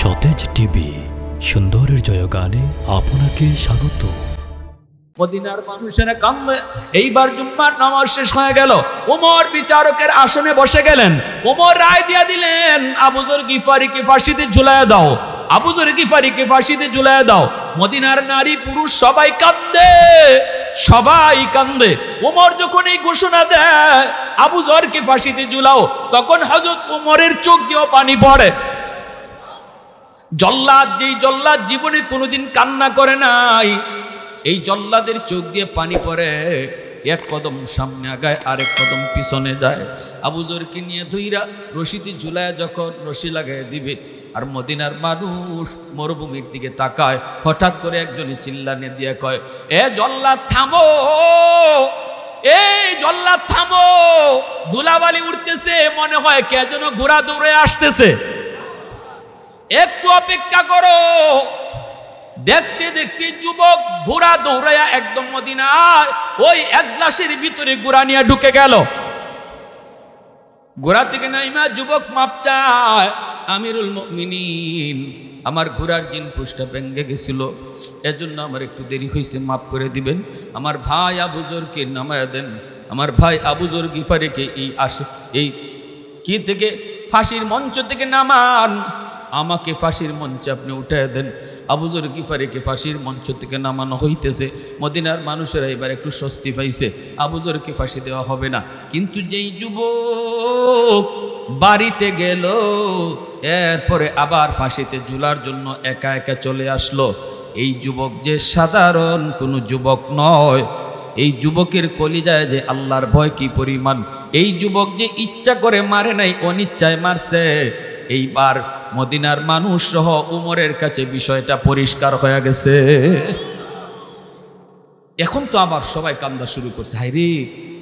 সতেজ টিভি সুন্দরের জয়গানে আপনাকে স্বাগত। মদিনার মানুষেরা কান্দে। এইবার জুম্মার নামাজ শেষ হয়ে গেল। ওমর বিচারকের আসনে বসে গেলেন। ওমর রায় দিয়ে দিলেন, আবু যর গিফারিকে ফাঁসিতে ঝুলাইয়া দাও, আবু যর গিফারিকে ফাঁসিতে ঝুলাইয়া দাও। মদিনার নারী পুরুষ সবাই কান্দে, সবাই কান্দে। ওমর যখন এই ঘোষণা দেয় আবু যরকে ফাঁসিতে ঝুলাও, তখন হযরত ওমরের চোখ দিয়ে পানি পড়ে। জল্লাদ, যেই জল্লাদ জীবনে কোনোদিন কান্না করে নাই, এই জল্লাদের চোখ দিয়ে পানি পড়ে। এক কদম সামনে আগায়, আরেক কদম পিছনে যায়। আবু যরকে নিয়ে ধইরা রশিতে ঝুলায় যখন রশি লাগায় দিবে, আর মদিনার মানুষ মরুভূমির দিকে তাকায়। হঠাৎ করে একজনে চিল্লানে দিয়ে কয়, এ জল্লাদ থামো, এই জল্লাদ থামো, ধুলাবালি উঠতেছে, মনে হয় কে যেন ঘোড়া দৌড়ে আসতেছে, একটু অপেক্ষা করো। দেখতে দেখতে যুবক ঘোড়া দৌড়াইয়া একদম মদিনায় ওই এজলাসের ভিতরে ঘোড়া নিয়ে ঢুকে গেল। ঘোড়া থেকে নাইমা যুবক মাপ চায়, আমিরুল মুমিনিন, আমার ঘোড়ার জিন পুষ্টা ভেঙে গেছিল, এজন্য আমার একটু দেরি হয়েছে, মাফ করে দিবেন। আমার ভাই আবু যরকে নামায়া দেন, আমার ভাই আবু যর গিফারিকে এই কি থেকে ফাঁসির মঞ্চ থেকে নামান, আমাকে ফাঁসির মঞ্চে আপনি উঠায় দেন। আবু যর গিফারিকে ফাঁসির মঞ্চ থেকে নামানো হইতেছে। মদিনার মানুষেরা এবার একটু স্বস্তি পাইছে, আবু যরকে ফাঁসি দেওয়া হবে না। কিন্তু যেই যুবক বাড়িতে গেল, এরপরে আবার ফাঁসিতে ঝুলার জন্য একা একা চলে আসলো, এই যুবক যে সাধারণ কোনো যুবক নয়। এই যুবকের কলিজায় যে আল্লাহর ভয় কি পরিমাণ। এই যুবক যে ইচ্ছা করে মারে নাই, অনিচ্ছায় মারছে। এইবার মদিনার মানুষ সহ উমরের কাছে বিষয়টা পরিষ্কার হয়ে গেছে। এখন তো আবার সবাই কান্দা শুরু করছে, হাইরে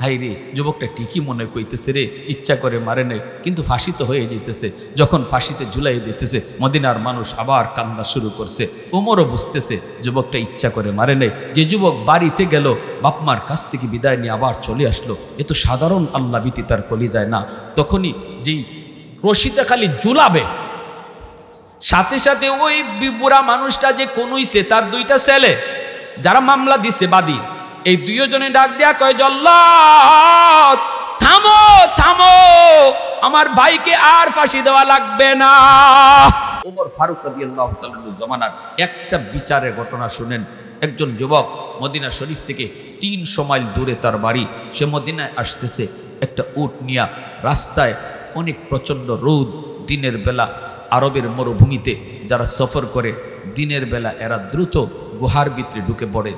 হাইরে, যুবকটা ঠিকই মনে কইতেছে রে, ইচ্ছা করে মারে নাই, কিন্তু ফাঁসি তো হয়ে যেতেছে। যখন ফাঁসিতে ঝুলাই দিতেছে, মদিনার মানুষ আবার কান্দা শুরু করছে। উমরও বুঝতেছে যুবকটা ইচ্ছা করে মারে নাই। যে যুবক বাড়িতে গেল, বাপমার কাছ থেকে বিদায় নিয়ে আবার চলে আসলো, এ তো সাধারণ আল্লাহ ভীতি তার কলিজায় না। তখনই যেই রশিতে খালি ঝুলাবে, সাথে সাথে ওই বুড়া মানুষটা যে কনুইছে, তার দুইটা ছেলে যারা মামলা দিছে বাদী, এই দুইজনে ডাক দেয়া কয়, জল্লাদ থামো থামো, আমার ভাইকে আর ফাঁসি দেওয়া লাগবে না। ওমর ফারুক রাদিয়াল্লাহু তাআলা জমানার একটা বিচারের ঘটনা শুনেন। একজন যুবক মদিনা শরীফ থেকে 300 মাইল দূরে তার বাড়ি, সে মদিনায় আসতেছে একটা উট নিয়া। রাস্তায় অনেক প্রচণ্ড রোদ, দিনের বেলা আরবের মরুভূমিতে যারা সফর করে দিনের বেলা এরা দ্রুত গুহার ভিতরে ঢুকে পড়ে।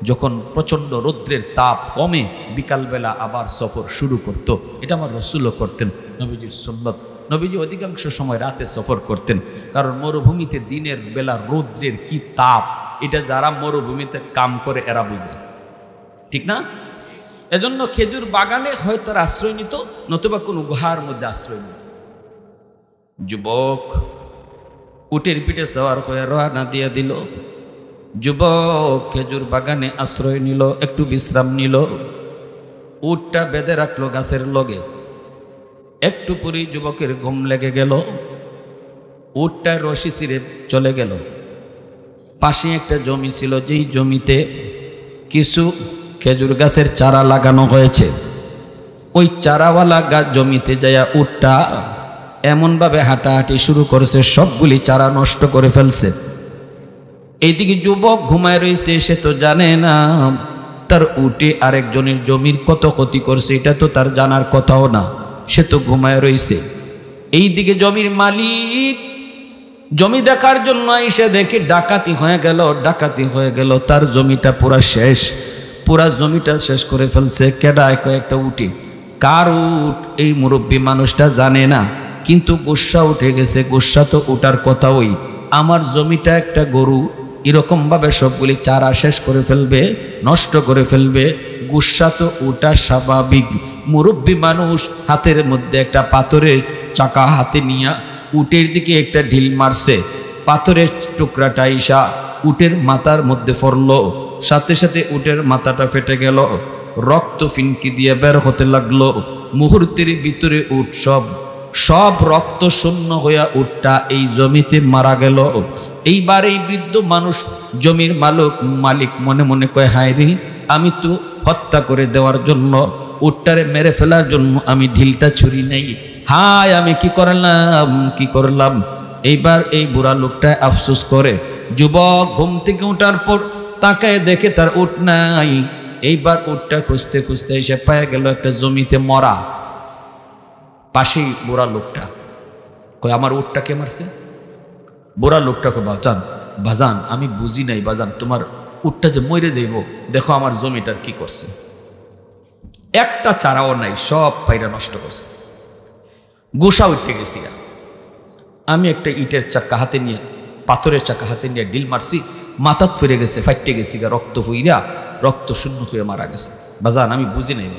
যখন প্রচণ্ড রৌদ্রের তাপ কমে, বিকালবেলা আবার সফর শুরু করত। এটা আমার রাসূলও করতেন, নবীজির সুন্নত। নবীজি অধিকাংশ সময় রাতে সফর করতেন, কারণ মরুভূমিতে দিনের বেলা রৌদ্রের কি তাপ, এটা যারা মরুভূমিতে কাম করে এরা বুঝে, ঠিক না? এজন্য খেজুর বাগানে হয়তো তারা আশ্রয় নিত, নতুবা কোনো গুহার মধ্যে আশ্রয় নিত। যুবক উটের পিঠে সওয়ার হয়ে রওনা দিয়ে দিল। যুবক খেজুর বাগানে আশ্রয় নিল, একটু বিশ্রাম নিল। উটটা বেঁধে রাখলো গাছের লগে। একটু পরেই যুবকের ঘুম লেগে গেল। উটটা রশি ছিঁড়ে চলে গেল। পাশে একটা জমি ছিল, যেই জমিতে কিছু খেজুর গাছের চারা লাগানো হয়েছে। ওই চারাওয়ালা গাছ জমিতে যাইয়া উটটা এমনভাবে হাঁটাহাঁটি শুরু করেছে, সবগুলি চারা নষ্ট করে ফেলছে। এইদিকে যুবক ঘুমায় রয়েছে, সে তো জানে না তার উটে আরেকজনের জমির কত ক্ষতি করছে, এটা তো তার জানার কথাও না, সে তো ঘুমায় রয়েছে। এইদিকে জমির মালিক জমি দেখার জন্য এসে দেখে ডাকাতি হয়ে গেল, ডাকাতি হয়ে গেল, তার জমিটা পুরা শেষ, পুরা জমিটা শেষ করে ফেলছে। কেডায়? কয়েকটা উটে। কার উট? এই মুরব্বী মানুষটা জানে না, কিন্তু গুসা উঠে গেছে। গুসা তো উঠার কথা, ওই আমার জমিটা একটা গরু এরকমভাবে সবগুলি চারা শেষ করে ফেলবে, নষ্ট করে ফেলবে। গুসা তো উঠা স্বাভাবিক। মুরব্বী মানুষ হাতের মধ্যে একটা পাথরের চাকা হাতে নিয়ে উটের দিকে একটা ঢিল মারছে। পাথরের টুকরাটা ইসা উটের মাথার মধ্যে পড়লো, সাথে সাথে উটের মাথাটা ফেটে গেল, রক্ত ফিনকি দিয়ে বের হতে লাগলো। মুহূর্তের ভিতরে উট সব সব রক্ত শূন্য হইয়া উটটা এই জমিতে মারা গেল। এইবার এই বৃদ্ধ মানুষ জমির মালিক মনে মনে কয়, হায় রে, আমি তো হত্যা করে দেওয়ার জন্য, উটটারে মেরে ফেলার জন্য আমি ঢিলটা ছুরি নাই, হায় আমি কি করলাম। এইবার এই বুড়া লোকটা আফসোস করে। যুবক ঘুম থেকে ওঠার পর তাকায় দেখে তার উট নাই। এইবার উটটা খুঁজতে খুঁজতে এসে পায়ে গেল একটা জমিতে মরা। পাশেই বুড়া লোকটা কয়, আমার উটটা কে মারছে? বুড়া লোকটা কয়, বাজান আমি বুঝি নাই বাজান, তোমার উটটা যে মরে যাইব, দেখো আমার জমিটার কি করছে, একটা চারাও নাই, সব পায়রা নষ্ট করছে, গোসা উঠে গেছি। আমি একটা ইটের চাকা হাতে নিয়ে, পাথরের চাকা হাতে নিয়ে ডিল মারছি, মাথাত ফিরে গেছে, ফাইটে গেছি, রক্ত হইরা রক্ত শূন্য হয়ে মারা গেছে। বাজান আমি বুঝি নাই।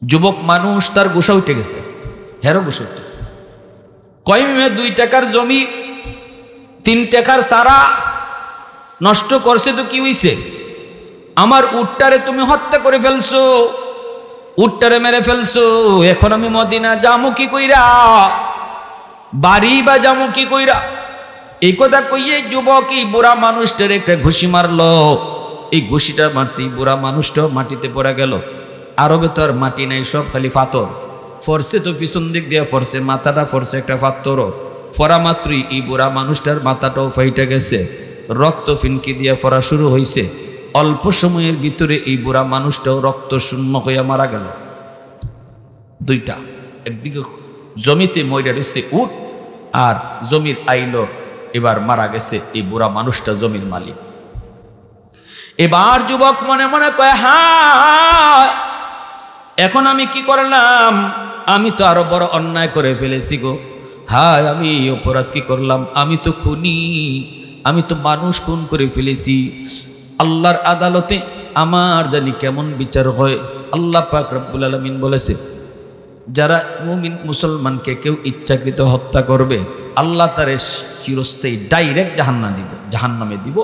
যুবক মানুষ, তার গোসা উঠে গেছে, হেরো গোসা উঠে গেছে। কয় মিমে 2 টাকার জমি 3 টাকার সারা নষ্ট করছে তো কি হইছে? আমার উটটারে তুমি হত্যা করে ফেলছো, উটটারে মেরে ফেলছো, এখন আমি মদিনা যামু কি কইরা, বাড়ি বা যামু কি কইরা? এই কথা কইয়ে যুবক এই বুড়া মানুষটার একটা ঘুষি মারলো। এই ঘুষিটা মারতেই বুড়া মানুষটাও মাটিতে পড়ে গেল। আরবে তো আর মাটি নাই, সব খালি পাথর। ফরছে তো পিছন দিক দিয়ে ফরছে, মাথাটা ফরছে একটা পাথরও। ফরা মাত্রই এই বুড়া মানুষটার মাথাটাও ফাইটে গেছে, রক্ত ফিনকি দিয়ে ফরা শুরু হয়েছে। অল্প সময়ের ভিতরে এই বুড়া মানুষটাও রক্ত শূন্য হইয়া মারা গেল। 2টা, একদিকে জমিতে মইরা রয়েছে উট, আর জমির আইলো এবার মারা গেছে এই বুড়া মানুষটা, জমির মালিক। এবার যুবক মনে মনে কয়, হ্যাঁ এখন আমি কি করলাম, আমি তো আরো বড় অন্যায় করে ফেলেছি গো, হায় আমি অপরাধ কি করলাম, আমি তো খুনি, আমি তো মানুষ খুন করে ফেলেছি। আল্লাহর আদালতে আমার জানি কেমন বিচার হয়। আল্লাহ পাক রব্বুল আলামিন বলেছে, যারা মুমিন মুসলমানকে কেউ ইচ্ছাকৃত হত্যা করবে, আল্লাহ তার চিরস্থায়ী ডাইরেক্ট জাহান্নামে দিব,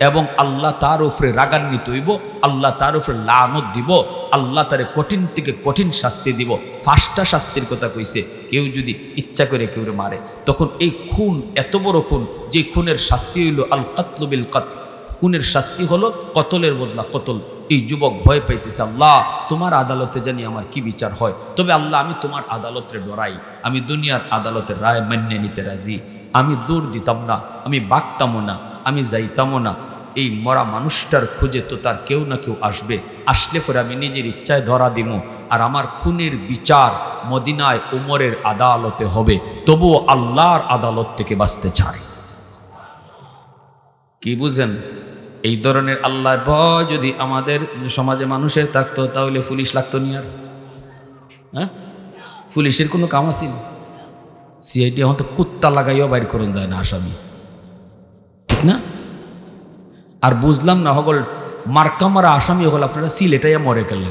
এবং আল্লাহ তার উপরে রাগান্বিত হইব, আল্লাহ তার উপরে লানত দিব, আল্লাহ তারে কঠিন থেকে কঠিন শাস্তি দিব। 5টা শাস্তির কথা কইছে। কেউ যদি ইচ্ছা করে কেউ মারে, তখন এই খুন এত বড় খুন, যে খুনের শাস্তি হইল আল কাতলু বিল কাতল, খুনের শাস্তি হলো কতলের বদলা কতল। এই যুবক ভয় পাইতেছে, আল্লাহ তোমার আদালতে জানি আমার কি বিচার হয়, তবে আল্লাহ আমি তোমার আদালতে ডরাই, আমি দুনিয়ার আদালতের রায় মান্য নিতে রাজি, আমি দৌড় দিতাম না, আমি বাগতামও না, আমি যাইতামও না। এই মরা মানুষটার খুঁজে তো তার কেউ না কেউ আসবে, আসলে পরে আমি নিজের ইচ্ছায় ধরা দিব, আর আমার খুনের বিচার মদিনায় উমরের আদালতে হবে, তবুও আল্লাহর আদালত থেকে বাঁচতে চাই। কি বুঝেন? এই ধরনের আল্লাহর ভয় যদি আমাদের সমাজে মানুষের থাকতো, তাহলে পুলিশ লাগতো নি আর? হ্যাঁ, পুলিশের কোনো কাম আছিল? সিআইডি এখন তো কুত্তা লাগাইও বাইর করুন যায় না আসামি, ঠিক না? আর বুঝলাম না হগল মার্কা মারা আসামি হল আপনারা সিলেটাইয়া মরে গেল।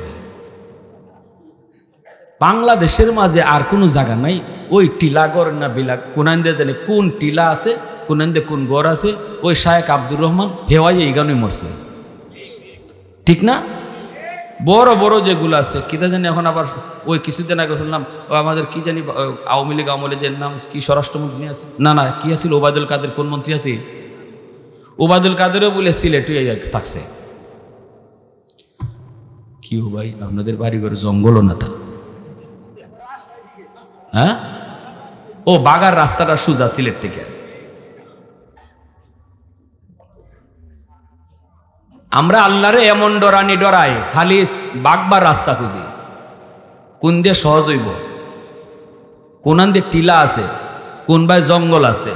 বাংলাদেশের মাঝে আর কোনো জায়গা নাই, ওই টিলাগড় না বিলা কোনান্দে জানে কোন টিলা আছে, কোনান্দে কোন গড় আছে, ওই শায়েক আব্দুর রহমান হেওয়াই এই গানে মরছে, ঠিক না? বড় বড় যেগুলো আছে কিতা জানি, এখন আবার ওই কিছুদিন আগে শুনলাম আমাদের কি জানি আওয়ামী লীগ আমলের নাম কি স্বরাষ্ট্রমন্ত্রী আছে, না কি আছিল, ওবায়দুল কাদের কোন মন্ত্রী আছে, ওবায়দুল কাদেরও বলে সিলেটে থাকছে। কি ভাই আপনাদের বাড়ি ঘরে জঙ্গলও না তা? হ্যাঁ, ও বাগার রাস্তাটা সোজা সিলেট থেকে। আমরা আল্লাহরে এমন ডরানি ডরাই, খালি বাগবার রাস্তা খুঁজি, কোন দিয়ে সহজ হইব, কোন দিয়ে টিলা আছে, কোন ভাই জঙ্গল আছে,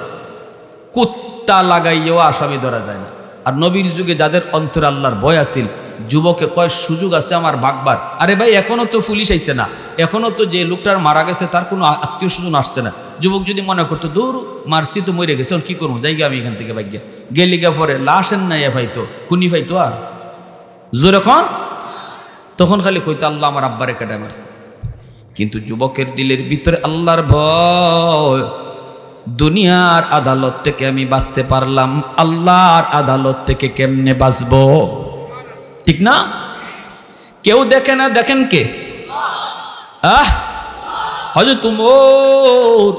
কুত্তা লাগাইও আসামি ধরা যায় না। আর নবীর যুগে যাদের অন্তরে আল্লাহর ভয় আছিল, যুবকে কয় সুযোগ আছে আমার বাগবার। আরে ভাই এখনো তো পুলিশ আইছে না, এখনো তো যে লোকটার মারা গেছে তার কোনো আত্মীয় স্বজন আসছে না। যুবক যদি মনে করতো দূর মারছি তো মরে গেছে, কি করবো, যাইগা আমি এখান থেকে ভাগ্যা গেলিগা পরে লাশেন নাই ভাইতো খুনি ভাইতো, আর জোরে খন তখন খালি কইতো আল্লাহ আমার আব্বারে কেটে মারছে। কিন্তু যুবকের দিলের ভিতরে আল্লাহর ভয়, দুনিয়ার আদালত থেকে আমি বাঁচতে পারলাম, আল্লাহর আদালত থেকে কেমনে বাঁচব, ঠিক না? কেউ দেখে না, দেখেন কে? হযরত উমর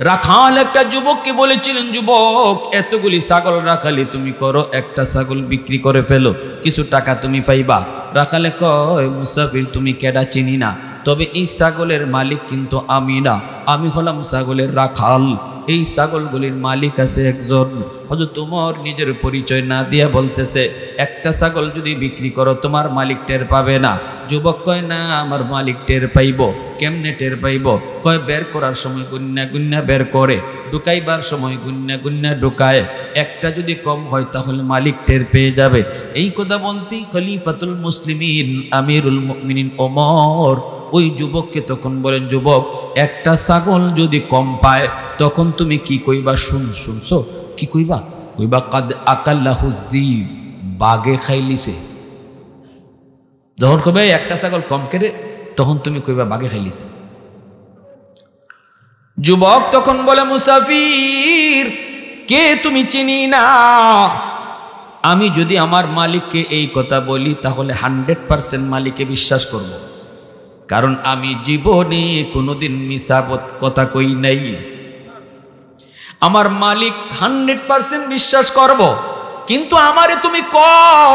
রাখাল একটা যুবককে বলেছিলেন, যুবক এতগুলি ছাগল রাখালি তুমি করো, একটা ছাগল বিক্রি করে ফেলো, কিছু টাকা তুমি পাইবা। রাখালে কয়, মুসাফির তুমি কেডা চিনি না, তবে এই ছাগলের মালিক কিন্তু আমি না, আমি হলাম ছাগলের রাখাল, এই ছাগলগুলির মালিক আছে একজন। হযরত উমর নিজের পরিচয় না দিয়া বলতেছে, একটা ছাগল যদি বিক্রি করো তোমার মালিক টের পাবে না। যুবক কয়, না আমার মালিক টের পাইব। কেমনে টের পাইব? কয়, বের করার সময় গুন্না গুন্না বের করে, ঢুকাইবার সময় গুন্না গুন্না ঢুকায়, একটা যদি কম হয় তাহলে মালিক টের পেয়ে যাবে। এই কথা বলতেই খলিফাতুল মুসলিমিন আমিরুল মুমিনিন ওমর ওই যুবককে তখন বলেন, যুবক একটা ছাগল যদি কম পায় তখন তুমি কি কইবা? শুনছো কি কইবা? কইবা কাদ আকাল্লাহু যিব, বাগে খাইলিছে। যখন কবে একটা ছাগল কম কেড়ে তখন তুমি কইবা বাগে খাইলিছে। যুবক তখন বলে, মুসাফির কে তুমি চিনি না, আমি যদি আমার মালিককে এই কথা বলি তাহলে 100% মালিককে বিশ্বাস করব, কারণ আমি জীবনে কোনোদিন মিছা কথা কই নাই। আমার মালিক 100% বিশ্বাস করব, কিন্তু আমারে তুমি কও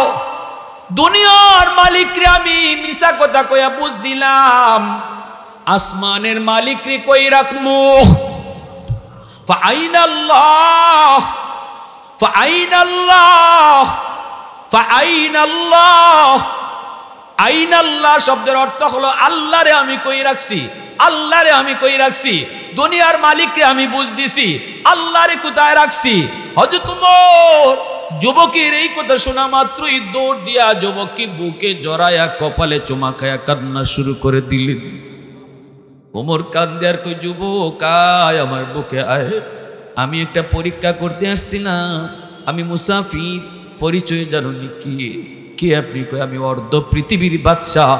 দুনিয়ার মালিক রে আমি মিছা কথা কইয়া বুঝ দিলাম, আসমানের মালিক রে কই রাখমু? ফাআইনাল্লাহ ফাআইনাল্লাহ ফাআইনাল্লাহ। আইনাল্লাহ শব্দের অর্থ হলো আল্লাহরে আমি কই রাখছি, আল্লাহরে আমি কই রাখছি, দুনিয়ার মালিককে আমি বুঝ দিছি, আল্লাহরে কোথায় রাখছি? হযরত উমর যুবকের এই কথা শোনা মাত্রই দৌড় দিয়া যুবককে বুকে জড়ায়া কপালে চুমা খায়া কান্না শুরু করে দিলেন। ওমর কান্দে আর কই, যুবক আয় আমার বুকে আয়, আমি একটা পরীক্ষা করতে আসছিলাম, আমি মুসাফির, পরিচয় জানুনি কি? কে আপনি? কই, আমি অর্ধ পৃথিবীর বাদশাহ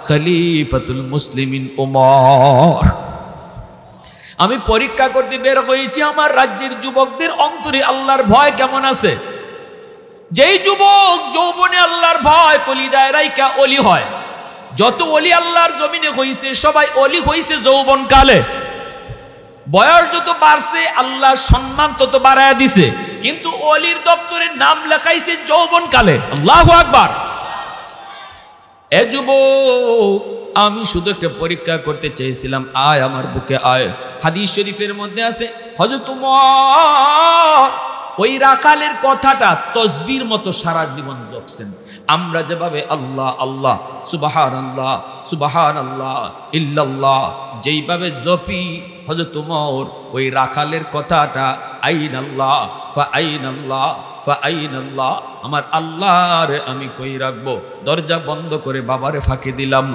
খলিফাতুল মুসলিমিন ওমর, আমি পরীক্ষা করতে বের হয়েছি আমার রাজ্যের যুবকদের অন্তরে আল্লাহর ভয় কেমন আছে। যেই যুবক যৌবনে আল্লাহর ভয় কলিজায় রাইখা ওলি হয়, যত ওলি আল্লাহর জমিনে হইছে সবাই ওলি হইছে যৌবন কালে। বয়স যত বাড়ছে আল্লাহর সম্মান তত বাড়ায়া দিছে, কিন্তু ওলির দপ্তরের নাম লেখাইছে যৌবন কালে। আল্লাহু আকবার। এ যুবক, আমি শুধু একটা পরীক্ষা করতে চেয়েছিলাম, আয় আমার বুকে আয়। হাদিস শরীফের মধ্যে আছে হযরত উমর ওই রাখালের কথাটা তসবির মতো সারা জীবন জপছেন। আমরা যেভাবে আল্লাহ আল্লাহ সুবহানাল্লাহ সুবহানাল্লাহ ইল্লাল্লাহ যেইভাবে জপি, হযরত উমর ওই রাখালের কথাটা আইনাল্লাহ ফাআইনাল্লাহ ফাআইনাল্লাহ, আমার আল্লাহরে আমি কই রাখবো। দরজা বন্ধ করে বাবারে ফাঁকি দিলাম,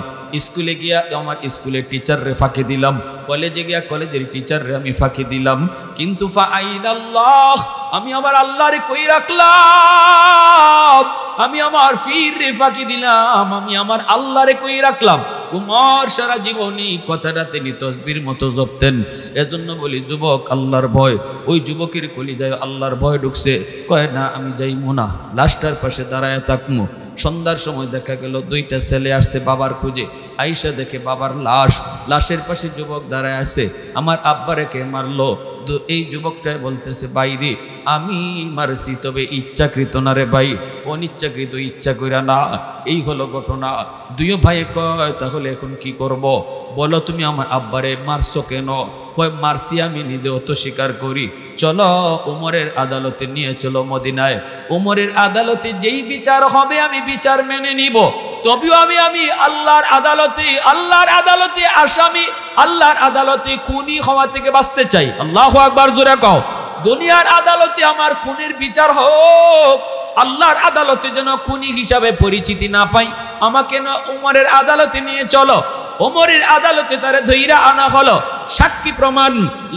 স্কুলে গিয়া আমার স্কুলের টিচাররে ফাঁকি দিলাম, কলেজে গিয়া কলেজের টিচাররে আমি ফাঁকি দিলাম, কিন্তু ফাআইনাল্লাহ, আমি আমার আল্লাহরে কই রাখলাম, আমি আমার পীররে ফাঁকি দিলাম, আমি আমার আল্লাহরে কই রাখলাম। উমর সারা জীবনী কথাটা তিনি তসবির মতো জপতেন। এজন্য বলি যুবক, আল্লাহর ভয়। ওই যুবকের কলিজায় আল্লাহর ভয় ঢুকছে। কয় না আমি যাইমু না, লাশটার পাশে দাঁড়ায় থাকমু। সন্ধ্যার সময় দেখা গেল দুইটা ছেলে আসছে বাবার খুঁজে, আইসা দেখে বাবার লাশ, লাশের পাশে যুবক দাঁড়ায় আছে। আমার আব্বারে কে মারলো? এই যুবকটা বলতেছে, বাইরে আমি মারছি, তবে ইচ্ছাকৃত না রে ভাই, অনিচ্ছাকৃত, ইচ্ছা কইরা না। এই হলো ঘটনা। দুইও ভাইয়ে কয়, তাহলে এখন কি করব? বলো তুমি আমার আব্বারে মারছো কেন? কয় মারছি আমি নিজে, অত স্বীকার করি। চলো উমরের আদালতে নিয়ে চলো মদিনায়, উমরের আদালতে যেই বিচার হবে আমি বিচার মেনে নিব। তবেও আমি আল্লাহর আদালতে আসামি, আল্লাহর আদালতে খুনি হওয়া থেকে বাঁচতে চাই। আল্লাহু আকবার জোরে কও। দুনিয়ার আদালতে আমার খুনের বিচার হোক, আল্লাহর আদালতে যেন খুনি হিসাবে পরিচিতি না পাই। আমাকে না উমরের আদালতে নিয়ে চলো। ওমরের আদালতে তারে ধইরা আনা হলো, সাক্ষী প্রমাণ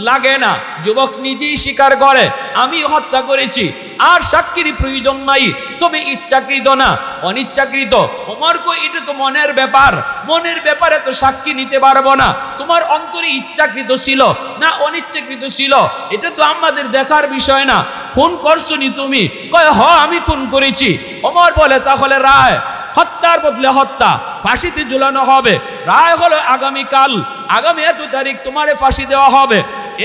লাগে না, যুবক নিজেই স্বীকার করে আমি হত্যা করেছি, আর সাক্ষীর প্রয়োজন নাই। তবে ইচ্ছাকৃত না, অনিচ্ছাকৃত। ওমর কই, এটা তো মনের ব্যাপার, মনের ব্যাপারে তো সাক্ষী নিতে পারবো না। তোমার অন্তরে ইচ্ছাকৃত ছিল না অনিচ্ছাকৃত ছিল, এটা তো আমাদের দেখার বিষয় না। খুন করছো নি তুমি? কয় হ, আমি খুন করেছি। ওমর বলে, তাহলে রায় হত্যার বদলে হত্যা, ফাঁসিতে ঝুলানো হবে। রায় হলো আগামীকাল, আগামী এত তারিখ তোমারে ফাঁসি দেওয়া হবে।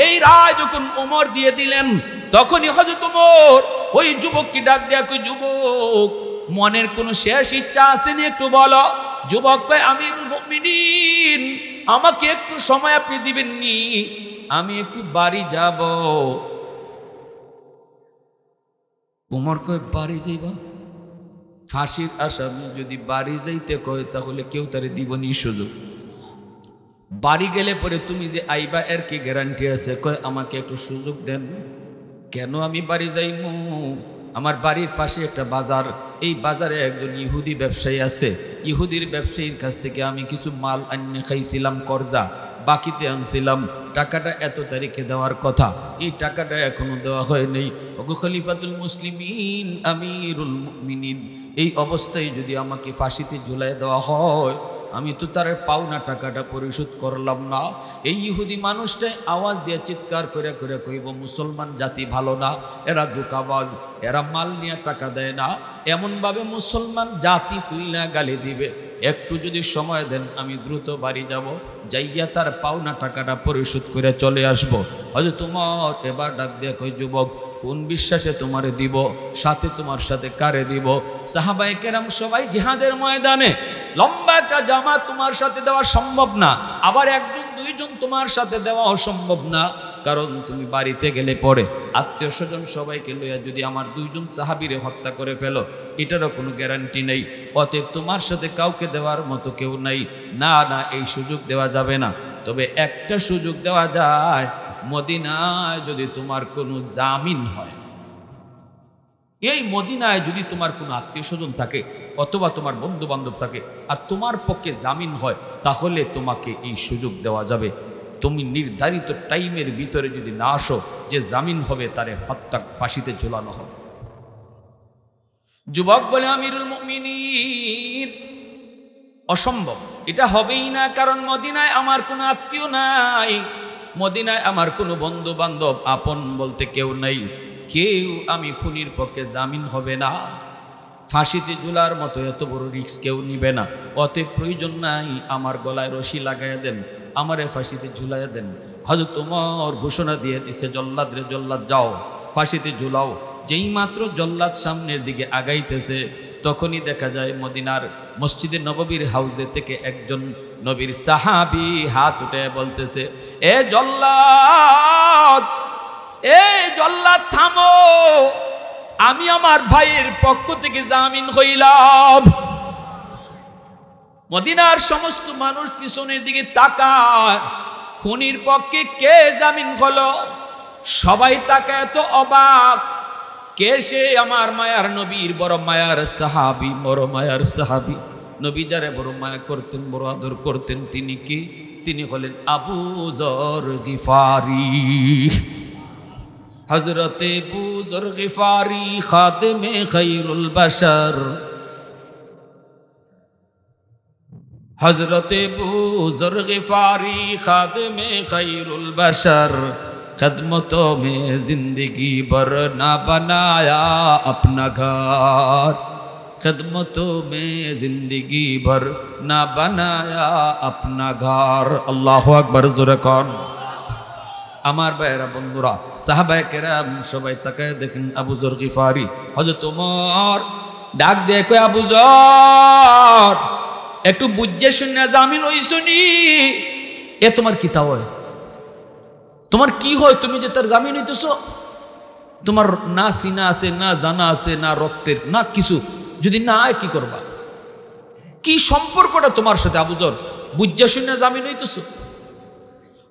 এই রায় যখন ওমর দিয়ে দিলেন, তখনই হযরত ওমর ওই যুবককে ডাক দেয়া, কই যুবক, মনের কোনো শেষ ইচ্ছা আসেনি একটু বলো। যুবক কয়, আমিরুল মুমিনিন, আমাকে একটু সময় আপনি দিবেননি, আমি একটু বাড়ি যাব। ওমর কয়, বাড়ি যাইবা? ফাঁসির আসামি যদি বাড়ি যাইতে কয়, তাহলে কেউ তারে দিবনি সুযোগ। বাড়ি গেলে পরে তুমি যে আইবা এর কি গ্যারান্টি আছে? কয়, আমাকে একটু সুযোগ দেন। কেন আমি বাড়ি যাইমু? আমার বাড়ির পাশে একটা বাজার, এই বাজারে একজন ইহুদি ব্যবসায়ী আছে, ইহুদির ব্যবসায়ীর কাছ থেকে আমি কিছু মাল আনিয়ে খাইছিলাম, কর্জা বাকিতে আনছিলাম, টাকাটা এত তারিখে দেওয়ার কথা, এই টাকাটা এখনো দেওয়া হয় নাই। ওগো খলিফাতুল মুসলিমিন, আমিরুল মুমিনিন, এই অবস্থায় যদি আমাকে ফাঁসিতে ঝুলাই দেওয়া হয়, আমি তো তার পাওনা টাকাটা পরিশোধ করলাম না। এই ইহুদি মানুষটাই আওয়াজ দিয়ে চিৎকার করে করে কইব, মুসলমান জাতি ভালো না, এরা ধোঁকাবাজ, এরা মাল নিয়ে টাকা দেয় না, এমনভাবে মুসলমান জাতি তুইলা গালি দিবে। একটু যদি সময় দেন, আমি দ্রুত বাড়ি যাব, যাইয়া তার পাওনা টাকাটা পরিশোধ করে চলে আসব। হয়তো তোমার এবার ডাক দিয়ে কই, যুবক, কোন বিশ্বাসে তোমারে দিব, সাথে তোমার সাথে কারে দিব? সাহাবায়ে কেরাম সবাই জিহাদের ময়দানে, লম্বা একটা জামাত তোমার সাথে দেওয়া সম্ভব না, আবার একজন দুইজন তোমার সাথে দেওয়াও সম্ভব না, কারণ তুমি বাড়িতে গেলে পরে আত্মীয় স্বজন সবাইকে লইয়া যদি আমার দুইজন সাহাবীরে হত্যা করে ফেলো, এটারও কোনো গ্যারান্টি নেই। অতএব তোমার সাথে কাউকে দেওয়ার মতো কেউ নাই। না না, এই সুযোগ দেওয়া যাবে না। তবে একটা সুযোগ দেওয়া যায়, মদিনায় যদি তোমার কোনো জামিন হয়, এই মদিনায় যদি তোমার কোনো আত্মীয় স্বজন থাকে অথবা তোমার বন্ধু বান্ধব থাকে আর তোমার পক্ষে জামিন হয়, তাহলে তোমাকে এই সুযোগ দেওয়া যাবে। তুমি নির্ধারিত টাইমের ভিতরে যদি না আসো, যে জামিন হবে তারে হত্যা ফাঁসিতে ঝোলানো হবে। যুবক বলে, আমিরুল মুমিনিন, অসম্ভব, এটা হবেই না, কারণ মদিনায় আমার কোনো আত্মীয় নাই, মদিনায় আমার কোনো বন্ধু বান্ধব আপন বলতে কেউ নাই, কেউ আমি খুনির পক্ষে জামিন হবে না, ফাঁসিতে ঝুলার মতো এত বড় রিস্ক কেউ নিবে না। অতএব প্রয়োজন নাই, আমার গলায় রশি লাগাইয়া দেন, আমারে ফাঁসিতে ঝুলাইয়া দেন। হযরত ওমর ঘোষণা দিয়ে দিছে, জল্লাদ রে জল্লাদ, যাও ফাঁসিতে ঝুলাও। যেই মাত্র জল্লাদ সামনের দিকে আগাইতেছে, তখনই দেখা যায় মদিনার মসজিদে নববীর হাউজে থেকে একজন নবীর সাহাবী হাত উঠে বলতেছে, এ জল্লাদ, এ জল্লাদ, থামো, আমি আমার ভাইয়ের পক্ষ থেকে জামিন হইলাম। মদিনার সমস্ত মানুষ পিছনের দিকে তাকায়, খুনির পক্ষে কে জামিন হলো? সবাই তাকায়, তো অবাক, কে সে? আমার মায়ার নবীর বড় মায়ার সাহাবী, বড় মায়ার সাহাবী, নবী যারে বড় মায়া করতেন, বড় আদর করতেন, তিনি কি? তিনি হলেন আবু যর গিফারি। হযরতে আবু যর গিফারি, খাদেমে খায়রুল বাশার। হযরতে আবু যর গিফারি, খাদেমে খায়রুল বাশার, खदमतों में जिंदगी भर ना बनाया अपना घर, खदमतों में जिंदगी भर ना बनाया अपना घर। अल्लाह अकबर, जोरे कौन? আমার ভাইয়েরা, বন্ধুরা, সাহাবায়ে কেরাম সবাই তাকায় দেখেন আবু যর গিফারি। হযরত ওমর ডাক দিয়ে কয়, আবু যর, একটু বুঝে শুনে জামিন হইছনি, এ তোমার কি তা হয়? তোমার কি হয়? তুমি যে তার জামিন হইতেছ, তোমার না সিনা আছে, না জানা আছে, না রক্তের, না কিছু, যদি না কি করবা? কি সম্পর্কটা তোমার সাথে আবু যর? বুঝা শুনে জামিন হইতেছ?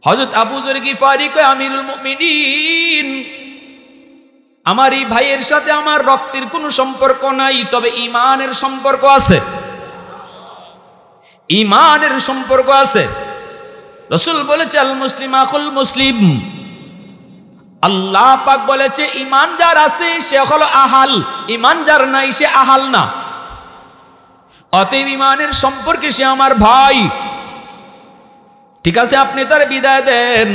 হযরত আবু যর গিফারি কয়, আমিরুল মুমিনিন, আমার এই ভাইয়ের সাথে আমার রক্তের কোনো সম্পর্ক নাই, তবে ঈমানের সম্পর্ক আছে, ঈমানের সম্পর্ক আছে। রাসূল বলেছে, আল মুসলিম আকুল মুসলিম। আল্লাহ পাক বলেছে, ঈমান যার আছে সে হলো আহাল, ঈমান যার নাই সে আহাল না। অতএব ঈমানের সম্পর্কে সে আমার ভাই। ঠিক আছে, আপনি তার বিদায় দেন।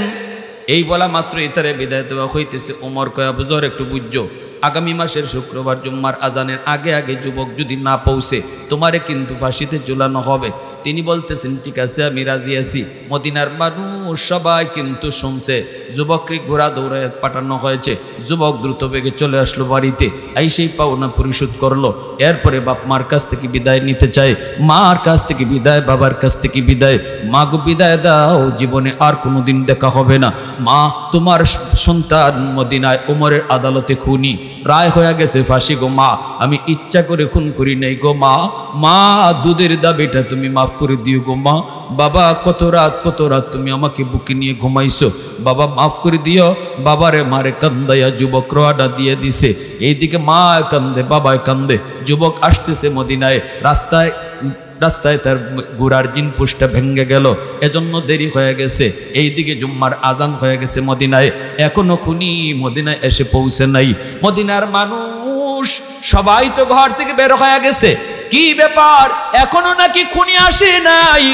এই বলা মাত্রই তারে বিদায় দেওয়া হইতেছে। ওমর কয়, আবু যর, একটু বুঝছো, আগামী মাসের শুক্রবার জুম্মার আজানের আগে আগে যুবক যদি না পৌঁছে, তোমারে কিন্তু ফাঁসিতে ঝুলানো হবে। তিনি বলতেছেন ঠিক আছে আমি রাজি আছি। মদিনার মানুষ সবাই কিন্তু শুনছে যুবককে ঘোড়া দৌড়ে পাঠানো হয়েছে। যুবক দ্রুত বেগে চলে আসলো বাড়িতে, এই সেই পাওনা পরিশোধ করলো। এরপরে বাপ মার কাছ থেকে বিদায় নিতে চায়, মার কাছ থেকে বিদায়, বাবার কাছ থেকে বিদায়। মা গো বিদায় দাও, জীবনে আর কোনোদিন দেখা হবে না। মা তোমার সন্তান মদিনায় ওমরের আদালতে খুনি, রায় হয়ে গেছে ফাঁসি গো মা, আমি ইচ্ছা করে খুন করি নাই গো মা। মা দুধের দাবিটা তুমি মাফ করে দিও গো মা। বাবা কত রাত তুমি আমাকে বুকে নিয়ে ঘুমাইছো, বাবা মাফ করে দিও। বাবারে মারে কান্দাইয়া যুবক রোয়াটা দিয়ে দিছে। এইদিকে মা কান্দে, বাবায় কান্দে। যুবক আসতেছে মদিনায়, রাস্তায় তার গুড়ার জিনপুষটা ভেঙে গেল, এজন্য দেরি হয়ে গেছে। এইদিকে জুম্মার আজান হয়ে গেছে মদিনায়, এখনো খুনি মদিনায় এসে পৌঁছে নাই। মদিনার মানুষ সবাই তো ঘর থেকে বের হয়ে গেছে, কি ব্যাপার এখনো নাকি খুনি আসে নাই?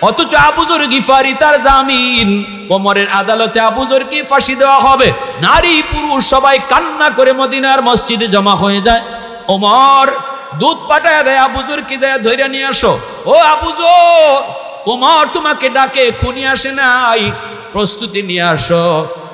অথচ আবু যর গিফারি তার জামিন, ওমরের আদালতে আবু যরকে ফাঁসি দেওয়া হবে। নারী পুরুষ সবাই কান্না করে মদিনার মসজিদে জমা হয়ে যায়। ওমর দুধ পাঠায় দেয়, আবু যরকে দেয় ধৈর্য নিয়ে আসো। ও আবু যর, ওমর তোমাকে ডাকে, খুনি আসে নাই, প্রস্তুতি নিয়ে আসো।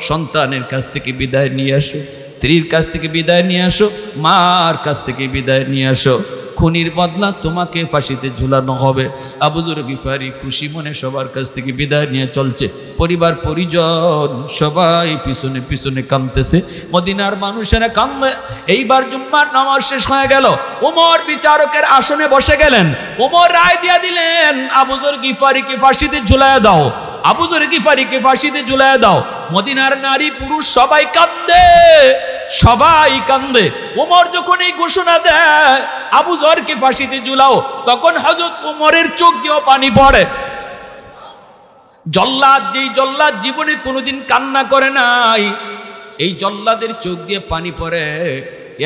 সন্তানের কাছ থেকে বিদায় নিয়ে আসো, স্ত্রীর কাছ থেকে বিদায় নিয়ে আসো, মার কাছ থেকে বিদায় নিয়ে আসো। খুনির বদলা তোমাকে ফাঁসিতে ঝুলানো হবে। আবু যর গিফারি খুশি মনে সবার কাছ থেকে বিদায় নিয়ে চলছে। পরিবার পরিজন সবাই পিছনে পিছনে কাঁদতেছে, মদিনার মানুষেরা কান্দে। এইবার জুম্মার নামাজ শেষ হয়ে গেল, ওমর বিচারকের আসনে বসে গেলেন। ওমর রায় দিয়া দিলেন আবু যর গিফারিকে ফাঁসিতে ঝুলাইয়া দাও, আবু যর গিফারিকে ফাঁসিতে ঝুলাইয়া দাও। মদিনার নারী পুরুষ সবাই কান্দে, সবাই কান্দে। ওমর যখন এই ঘোষণা দেয় আবু যরকে ফাঁসিতে ঝুলাও, তখন হযরত ওমরের চোখ দিয়ে পানি পড়ে। জল্লাদ, যেই জল্লাদ জীবনে কোনোদিন কান্না করে নাই, এই জল্লাদের চোখ দিয়ে পানি পড়ে।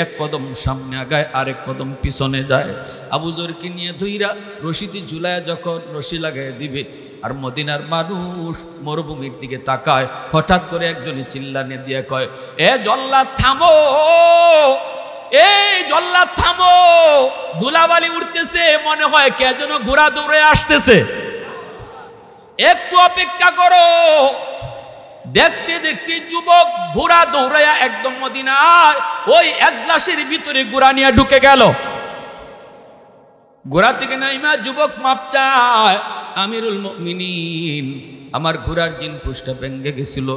এক কদম সামনে আগায়, আরেক কদম পিছনে যায়। আবু যরকে নিয়ে ধইরা রশিতে ঝুলায় যখন রশি লাগায় দিবে, আর মদিনার মানুষ মরুভূমির দিকে তাকায়। হঠাৎ করে একজনে চিল্লানে দিয়ে কয়, এ জল্লাদ থামো, এই জল্লাদ থামো, ধুলাবালি উঠতেছে, মনে হয় কে যেন ঘোড়া দৌড়ে আসতেছে, একটু অপেক্ষা করো। দেখতে দেখতে যুবক ঘোড়া দৌড়াইয়া একদম মদিনায় ওই এজলাসের ভিতরে ঘোড়া নিয়ে ঢুকে গেল। ঘোড়া থেকে নাইমা যুবক মাপ চায়, আমিরুল মুমিনিন আমার ঘোড়ার জিনপুষটা ভেঙে গেছিল,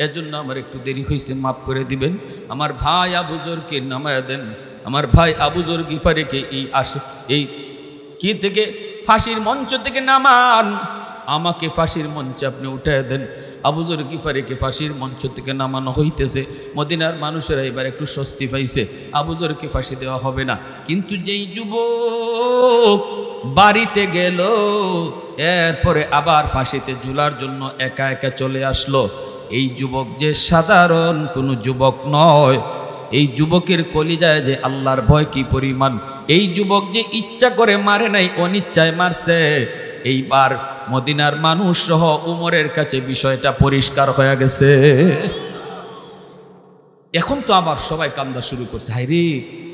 এজন্য আমার একটু দেরি হয়েছে, মাফ করে দিবেন। আমার ভাই আবু যরকে নামায়া দেন, আমার ভাই আবু যর গিফারিকে এই কি থেকে ফাঁসির মঞ্চ থেকে নামান, আমাকে ফাঁসির মঞ্চে আপনি উঠায় দেন। আবু যর গিফারিকে ফাঁসির মঞ্চ থেকে নামানো হইতেছে। মদিনার মানুষেরা এবার একটু স্বস্তি পাইছে, আবু যরকে ফাঁসি দেওয়া হবে না। কিন্তু যেই যুবক বাড়িতে গেল, এরপরে আবার ফাঁসিতে ঝুলার জন্য একা একা চলে আসলো, এই যুবক যে সাধারণ কোনো যুবক নয়। এই যুবকের কলিজায় যে আল্লাহর ভয় কি পরিমাণ। এই যুবক যে ইচ্ছা করে মারে নাই, অনিচ্ছায় মারছে। এইবার মদিনার মানুষ সহ উমরের কাছে বিষয়টা পরিষ্কার হয়ে গেছে। এখন তো আবার সবাই কান্দা শুরু করছে, হাইরে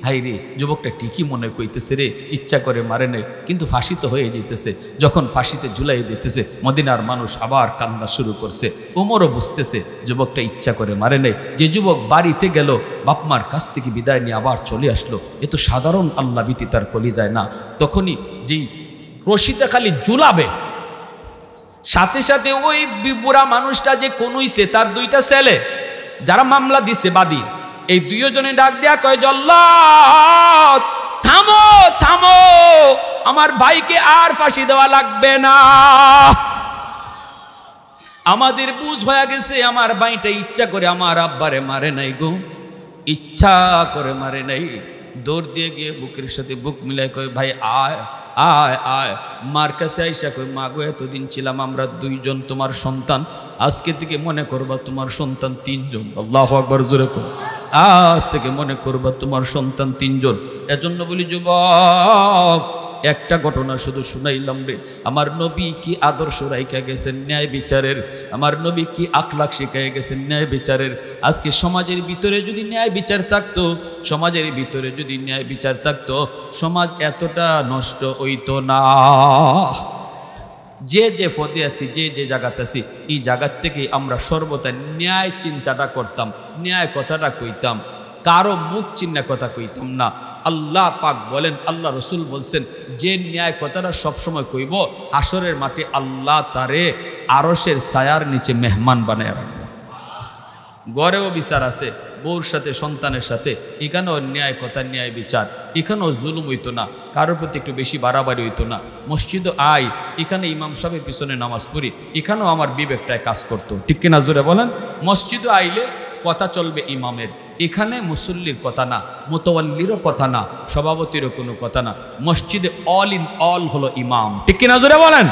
হাইরে, যুবকটা ঠিকই মনে কইতেছে রে, ইচ্ছা করে মারে নাই, কিন্তু ফাঁসি তো হয়ে যেতেছে। যখন ফাঁসিতে ঝুলাই দিতেছে, মদিনার মানুষ আবার কান্দা শুরু করছে। উমরও বুঝতেছে যুবকটা ইচ্ছা করে মারে নাই। যে যুবক বাড়িতে গেল, বাপমার কাছ থেকে বিদায় নিয়ে আবার চলে আসলো, এ তো সাধারণ আল্লাহ ভীতি তার কলিজায় না। তখনই যেই রশিতে খালি ঝুলাবে, সাথে সাথে ওই বুড়া মানুষটা যে কনুইছে, তার দুইটা ছেলে যারা মামলা দিছে বাদী, এই দুইজনে ডাক দেয়া কয়, জল্লাদ থামো থামো, আমার ভাইকে আর ফাঁসি দেওয়া লাগবে না। আমাদের বুঝ হয়ে গেছে, আমার ভাইটা ইচ্ছা করে আমার আব্বারে মারে নাই গো, ইচ্ছা করে মারে নাই। দৌড় দিয়ে গিয়ে বুকের সাথে বুক মিলাই কয়, ভাই আয় আয় আয়। মার কাছে আইসা কই, মা গো এতদিন ছিলাম আমরা দুইজন তোমার সন্তান, আজকে থেকে মনে করবা তোমার সন্তান তিনজন। আল্লাহু আকবার, জোরে কর। আজ থেকে মনে করবা তোমার সন্তান তিনজন। এজন্য বলি যুবক, একটা ঘটনা শুধু শুনাইলাম রে, আমার নবী কি আদর্শ রাইখা গেছেন ন্যায় বিচারের, আমার নবী কি আখলাক শিখাই গেছেন ন্যায় বিচারের। আজকে সমাজের ভিতরে যদি ন্যায় বিচার থাকতো, সমাজের ভিতরে যদি ন্যায় বিচার থাকতো, সমাজ এতটা নষ্ট হইতো না। যে পদে আছি, যে জায়গাতে আছি, এই জায়গার থেকে আমরা সর্বদা ন্যায় চিন্তাটা করতাম, ন্যায় কথাটা কইতাম, কারো মুখ চিন্না কথা কইতাম না। আল্লাহ পাক বলেন, আল্লাহ রসুল বলছেন, যে ন্যায় কথাটা সবসময় কইব, হাসরের মাঠে আল্লাহ তারে আরশের ছায়ার নিচে মেহমান বানায় রাখবো। গড়েও বিচার আছে, বউর সাথে, সন্তানের সাথে, এখানেও ন্যায় কথা, ন্যায় বিচার, এখানেও জুলুম হইতো না, কারোর প্রতি একটু বেশি বাড়াবাড়ি হইতো না। মসজিদও আই, এখানে ইমাম সাহেবের পিছনে নামাজ পড়ি, এখানেও আমার বিবেকটায় কাজ করতো, ঠিক কিনা জোরে বলেন? মসজিদও আইলে কথা চলবে ইমামের, এখানে মুসল্লির কথা না, মুতাওয়াল্লিরও কথা না, সভাপতিরও কোনো কথা না, মসজিদে অল ইন অল হলো ইমাম, ঠিক কিনা জোরে বলেন?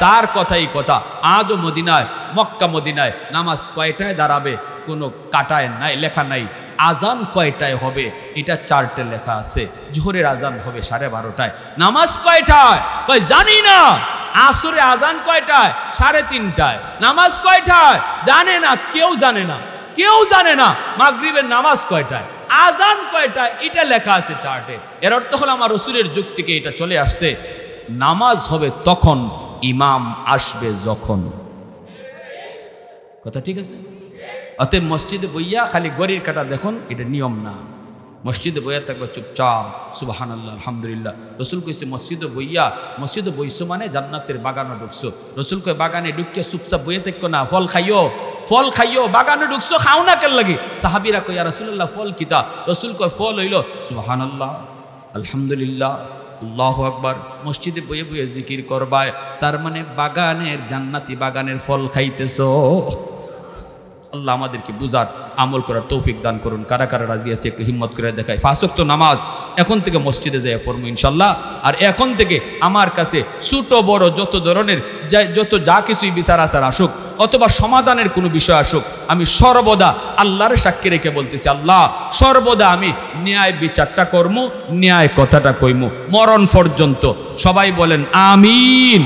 তার কথাই কথা। আজও মদিনায়, মক্কা মদিনায় নামাজ কয়টায় দাঁড়াবে কোনো কাটায় নাই, লেখা নাই। আজান কয়টায় হবে এটা চার্টে লেখা আছে। জোহরের আজান হবে 12:30টায়। নামাজ কয়টায়? কয় জানি না। আসরে আজান কয়টায়? 3:30টায়। নামাজ কয়টায়? জানে না, কেউ জানে না, কেউ জানে না। মাগরিবের নামাজ কয়টায়, আজান কয়টায়, এটা লেখা আছে চার্টে। এর অর্থ হলো আমার রসুলের যুগ থেকে এটা চলে আসছে, নামাজ হবে তখন, ইমাম আসবে যখন। কথা ঠিক আছে? অতএব মসজিদে বইয়া খালি গড়ির কাটা দেখুন, এটা নিয়ম না। মসজিদে বইয়া থাকবে চুপচাপ, সুবহানাল্লাহ, আলহামদুলিল্লাহ। রসুল কইছে মসজিদে বইয়া, মসজিদে বইছো মানে জান্নাতের বাগানে ঢুকছো। রসুল কয় বাগানে ঢুকিয়া চুপচাপ বইয়ে থাকো না, ফল খাইও, ফল খাইও। বাগানে ঢুকছো, খাও না কেন লাগে? সাহাবিরা কয় ইয়া রাসূলুল্লাহ ফল কিতা? রসুল কয় ফল হইল সুবহানাল্লাহ, আলহামদুলিল্লাহ, আল্লাহু আকবার। মসজিদে বইয়ে বইয়ে জিকির করবায়, তার মানে বাগানের, জান্নাতি বাগানের ফল খাইতেছো। আল্লাহ আমাদেরকে বুঝার, আমল করার তৌফিক দান করুন। কারা কারা রাজি আছে একটু হিম্মত করে দেখায়। 5 ওয়াক্ত নামাজ এখন থেকে মসজিদে যাই পড়বো ইনশাল্লাহ। আর এখন থেকে আমার কাছে ছোট বড় যত ধরনের যা কিছুই বিচার আচার আসুক, অথবা সমাধানের কোনো বিষয় আসুক, আমি সর্বদা আল্লাহর সাক্ষী রেখে বলতেছি, আল্লাহ সর্বদা আমি ন্যায় বিচারটা করবো, ন্যায় কথাটা কইমু মরণ পর্যন্ত। সবাই বলেন আমিন।